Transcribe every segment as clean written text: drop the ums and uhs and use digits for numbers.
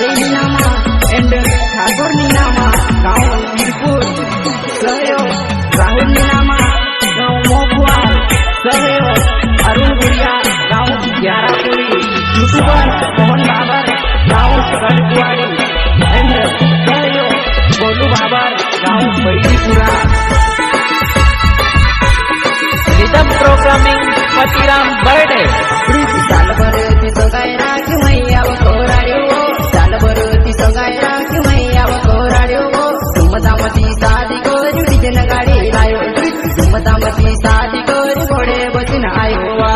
Radhe Ninama and Thakur Ninama गाँव वीरपुर। सहयोग राहुल नीनामा गाँव मोखुआ। सहयोग अरुण गुड़िया गाँव ग्यारापुरी। यूट्यूबर मोहन बाबर गाँव गढ़कुआड़ी एंड सहयोग गोलू बाबर गाँव बैलीपुरा। Rhythm programming Patiram Barde. साल भर ती सगायरा कि मैया कोराड्यो, साल भर ती सगायरा कि मैया कोराड्यो। धुमधामती शादी करी डिजन गाडी लायो, धुमधामती शादी करी घोडे बसून आयो वा।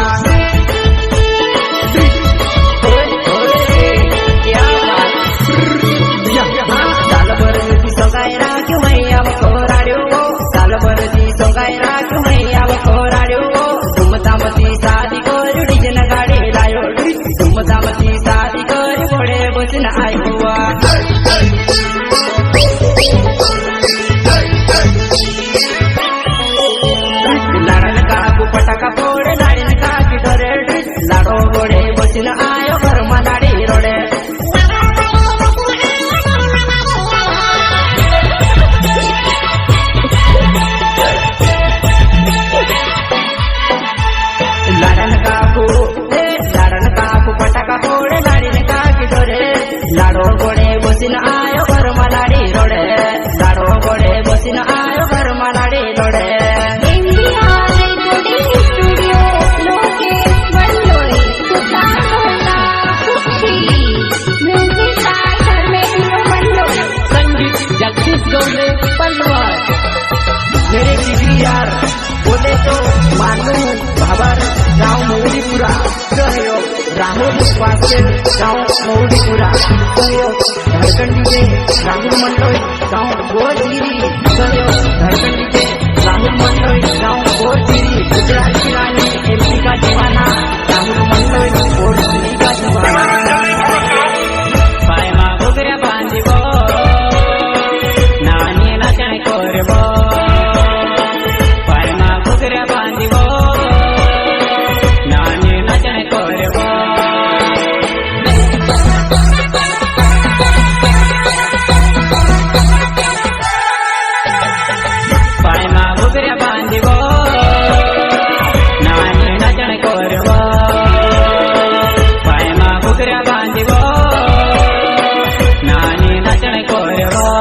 साल भर ती सगायरा कि मैया कोराड्यो, साल भर ती सगायरा कि मैया कोराड्यो। धुमधामती शादी करी डिजन गाडी लायो, धुमधामती शादी करी घोडे बसून आयो वा। लाडन काकू पटाका फोडे, लाडीन काकी डोरे, लाडो घोडे बसून आयो घरमा लाडी रोडे। लाडन काकू पटाका फोडे, लाडीन काकी डोरे, लाडो घोडे बसून आयो घरमा लाडी रोडे, लाडो घोडे बसून आयो घरमा लाडी रोडे। मेरे जिगरी यार बोले तो मानू बाबर गाँव मौलीपुरा। सहयोग राहुल पाटिल गाँव मौलीपुरा। सहयोग धड़कन डीजे राहुल मंडोई गाँव गोरगिरी। सहयोग धड़कन डीजे राहुल मंडोई गाँव गोरगिरी। गुजरात की रानी एमपी का दीवाना राहुल मंडोई गोरगिरी का दीवाना। पायमा घुगऱ्या बांधिवो, नानी नाचणे कोरवो। पायमा घुगऱ्या बांधिवो, नानी नाचणे कोरवो। पायमा घुगऱ्या बांधिवो, नानी नाचणे कोरवो। पायमा घुगऱ्या बांधिवो, नानी नाचणे कोरवो।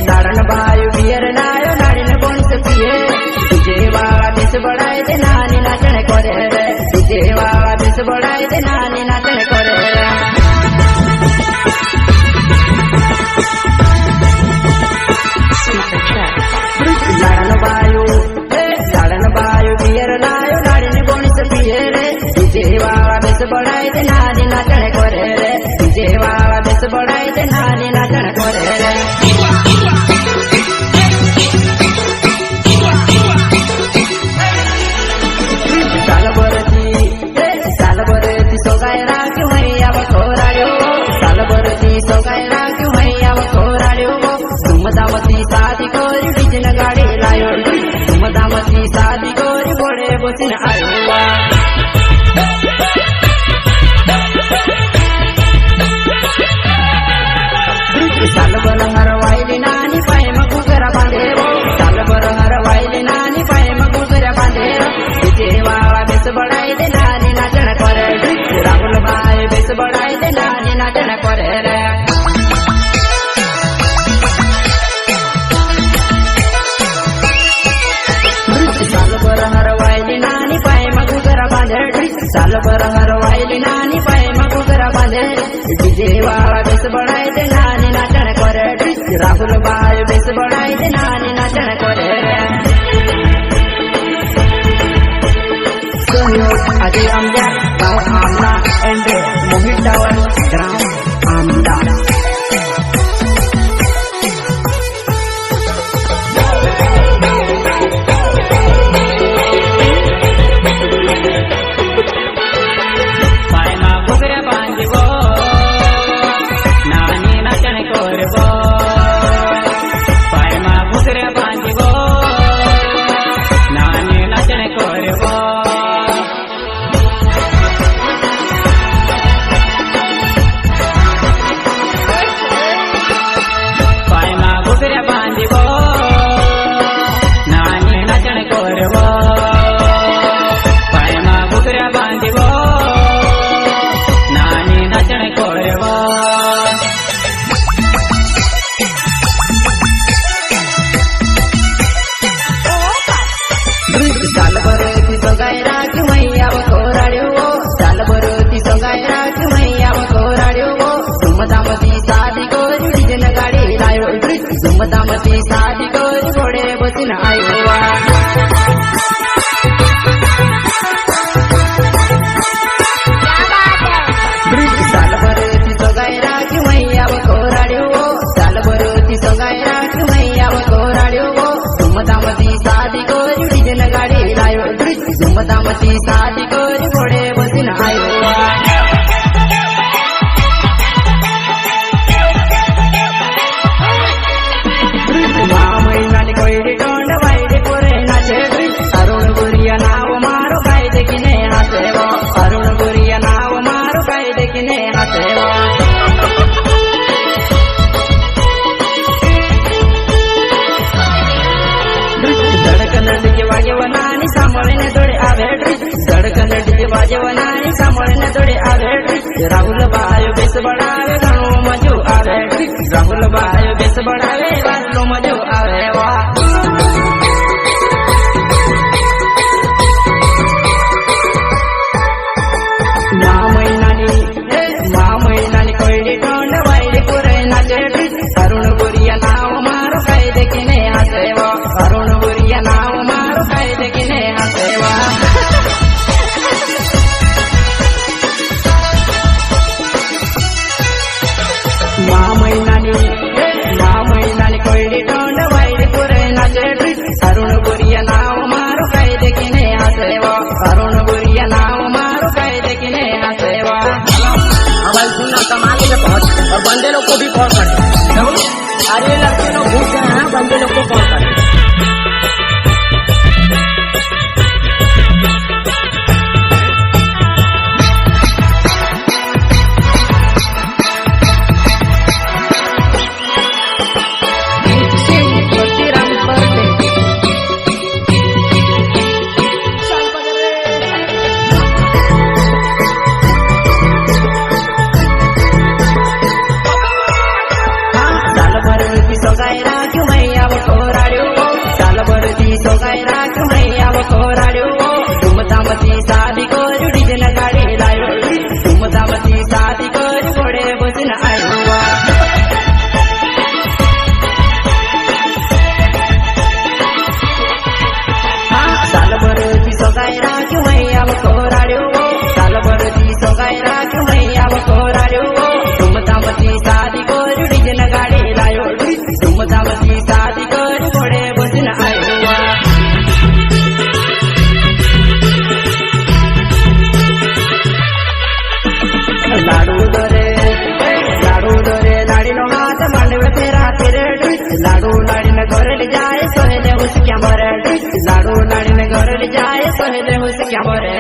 लाडन बायू बियर लायो, लाडीन कोणस पिये। तुझे वाळा बेस बडाय ते नानी नाचणे करे रे, तुझे वाळा बेस बडाय ते नानी नाचणे करे रे। लाडन बायू बियर लायो, लाडीन कोणस पिये रे। तुझे वाळा बेस बडाय ते नानी नाचणे करे रे, तुझे वाळा बेस बडाय ते नानी नाचणे करे रे। साल भरती सोगायरा कि मैया कोराड्यो, साल भरती सोगायरा कि मैया कोराड्यो। धुमधामती शादी करी डिजन गाडी लायो, धुमधामती शादी करी घोडे बसून आयो वा। साल भर हरवायली नानी पायमा घुगरा बांधेव, साल भर हरवायली नानी पायमा घुगरा बांधेव। तुझे वाळा बेस बडाय ते नानी नाचण करे, राहुल बाय बेस बडाय ते नानी नाचण करे रे। साल भर हरवायली नानी पायमा घुगरा बांधे, साल भर हरवायली नानी पायमा घुगरा बांधे। तुझे वाळा बेस बडाय ते नानी नाचण करे, राहुल बाय बेस बडाय ते नानी नाचण करे रे। सहयोग अजय आमदार गाँव आमला एंड मोहित डावर ग्राम आमला। पायमा घुगऱ्या बांधिवो, नानी नाचणे कोरवो। पायमा घुगऱ्या बांधिवो, नानी नाचणे कोरवो। धूमधामती शादी करी घोडे बसून आयो वा सालभर ती सोगाई राखी मैया कोराड्यो सालभर ती सोगाई राखी मैया कोराड्यो धूमधामती शादी करी डिजन गाडी लायो धूमधामती शादी करी घोडे बसून आयो वा महिनाने कोयडी तोंड वाईडे पोरे नाचे अरुण गुरिया नाव मारो काय देखीने हासेव अरुण गुरिया नाव मारो काय देखीने हासेव धडकन डीजे वाजवणाने सांभाळणे थोडे आवे धडकन डीजे वाजवणाने सांभाळणे थोडे आवे राहुल बायो बेस बडावे घणो मजो आवे राहुल बायो बेस बडावे वालो मजो आवे वा महिनाने कोयडी तोंड वाईडे पुरे नाचे अरुण गुरिया नाव मारो काय देखीने हासेव अरुण गुरिया नाव मारो काय देखीने हासेव महिनाने कोयडी तोंड वाईडे पुरे नाचे अरुण गुरिया नाव मारो काय देखीने हासेव अरुण गुरिया नाव मारो काय देखीने हासेव भाई सुनना कमाने से पहुंच और बंदे लोग को भी कॉल कर अरे लड़के लोग घूस गए हैं बंदे लोग को कॉल कर सोगाई राखी मैया कोराड्यो सालभर ती सोगाई राखी मैया कोराड्यो धूमधामती शादी करी डिजन गाडी लायो धूमधामती शादी करी घोडे बसून आयो वा सालभर ती सोगाई राखी मैया कोराड्यो सालभर ती सोगाई राखी मैया कोराड्यो धूमधामती शादी करी डिजन गाडी लायो धूमधामती शादी करी घोडे बसून आयो वा लाडू दोरे लाडीनो हात मांडवे तेरा तिरे लाडू लाडीने घरले जाए सोहेले हुसक्या बरे लाडू लाडीने घरले जाए सोहेले हुसक्या बरे